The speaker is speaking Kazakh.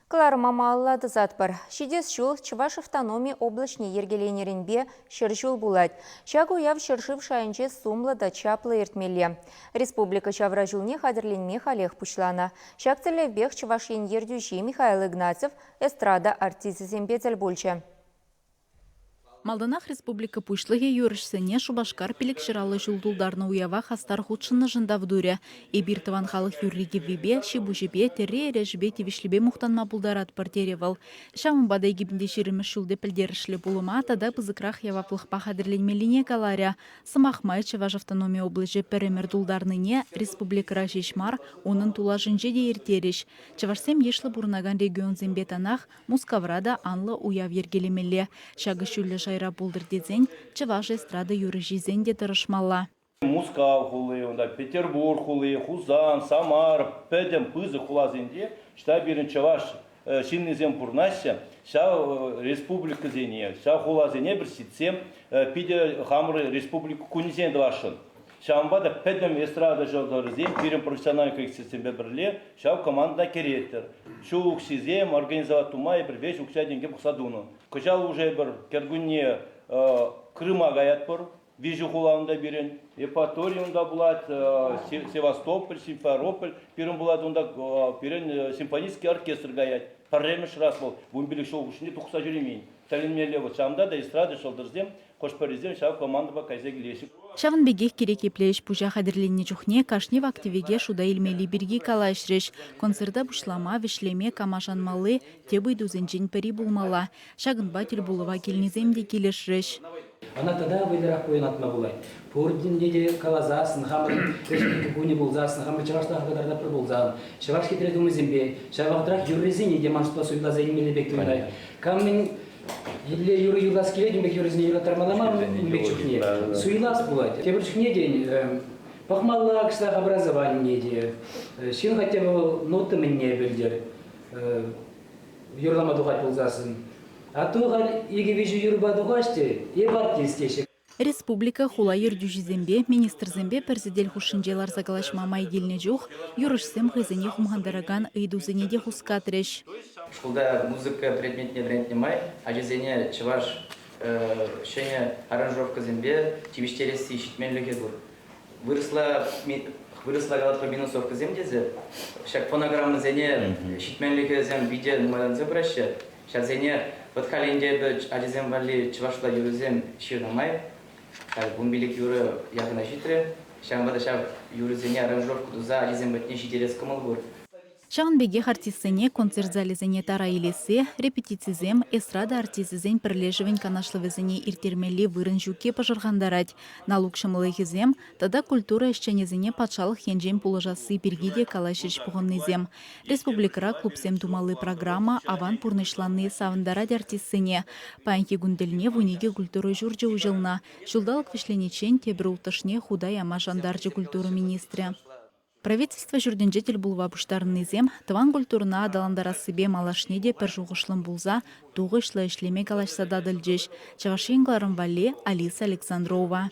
Клара мамаллады затпар. Шидес шул Чуваш автономии облачне ергеленерінбе шыршул булать. Шагу яв шыршив шайынче сумлы да чаплы ертмеле. Республика Чавра жылне хадерленме халех пучлана. Шак бех Чувашин ердюши Михаил Игнатьев эстрада артизисембе больше. Малданах республика пушлығы юрішсене Шубашкар пелік шыралы жылдулдарны уява хастар худшыны жында вдуре. Эбиртыван халық юрлиге вебе, шибужебе, терре ережбе тевишлебе мұқтанма бұлдарат партеревал. Шамын бадай гибінде шеріміш жылды пілдерішлі болыма, тада пызыкрах яваплықпа хадырленмеліне каларя. Сымақмай Чаваш автономия облыжы пәрімір дулдарныне республикара жешмар, оның тула жынже де ертереш. Чавашсем ешлі бұрнаган регион зембетанах, Мускаврада анлы уяв ергелемеле. Шагы шүлі жайра болдыр дезен, Чаваш эстрада юрыжизен де тұрышмалла. Мускав хулы, Петербург хулы, Хузан, Самар, пәдем пызы хулазенде, шта берін Чаваш шиннезем пурнася, ша республика зене, ша хулазене бір сетсем, пиде хамры республика кунизен двашын. Шамбада пәдем эстрада жолдарызен, берін профессиональный коллективсембе бірле, ша команда кереттер. Шу уксизем, организовать тумай, бір веш уксяденге бұқсадуны. Кыжал уже бір кергунне Крыма гаят бір, Вижу хуланда берен, Эпаториумда булат, Севастополь, Симферополь, берен булат унда берен симфонический оркестр гаят. Парремеш раз бол, бумбилик шоу ушне тухса жүремейін. Тәлінмелі вот шамда да эстрада шолдырзем, қошпаризем шав командыба кайзег лешіп. Шавын бегех керек еплеш пужа хадырленне жүхне кашнев активеге шуда илмели бірге кала ішреш. Концерта бушлама, вишлеме, камашанмалы, тебы дузенчен пери булмала. Шагын бател булыва келнеземде келешреш. Она тогда выдерах поенатма булай. Пурдин неде калазасын, хамыр республика куни булзасын, хамыр чаваштан кадарда пыр булзан. Чаваш кетре думызембе, чавахдрах юррезине деманшпа суйла заимели бек туйдай. Камин Или юры юлас келедим бек юрызне юра тармалама бек чухне. Суйлас булай. Тебір чухне день пахмалла кыстах образование де. Шин хотя бы ноты мне білдер. Юрлама духать булзасын. А то галь иге вижу юрба духаште, и партистешек. Республика хула юрдюжизембе, министр зембе перзидель хушинджелар загалашма майгельне жух, юрышсем хызыне хумгандараган ыйдузыне де хускатреш. Школда музыка предметне бренднемай, а жезене Чаваш шене аранжировка зембе, тибиштереси щитменлиге бур. Выросла галатка минусовка земдезе, шак фонограммы зене щитменлиге зем видео нумадан зебраще, шак зене подхаленде ажезем вали Чавашла юрызем ширнамай, бумбилик юры ягна житре, шамбада шав юрызене аранжировку дуза ажезем бетне житерес кымыл. Шағын беге артистсене концерт залезене тара илесе, репетицизем, эстрада артистизен пірлежівен канашлывезене иртермелі вырын жүке пажырғандарад. Налук шымылығызем, тада культура ішченезене патшалық хенжем пулыжасы біргеде калайшыш бұғыннызем. Республикара клубсем думалы программа аван пурнышланны савындарад артистсене. Паянки гунделіне вунеге культуры жүрджі ұжылна. Жылдалық вишленечен тебір ұлтышне худай ама жандаржы культуры министрі. Правительство жүрденжетел булва бұштарынызем, тыван культурына адаландарасыбе малашнеде пір жуғышлым булза, туғы ішлі ішлеме калашса дадыл жеш. Чавашин Гларым Вале, Алиса Александрова.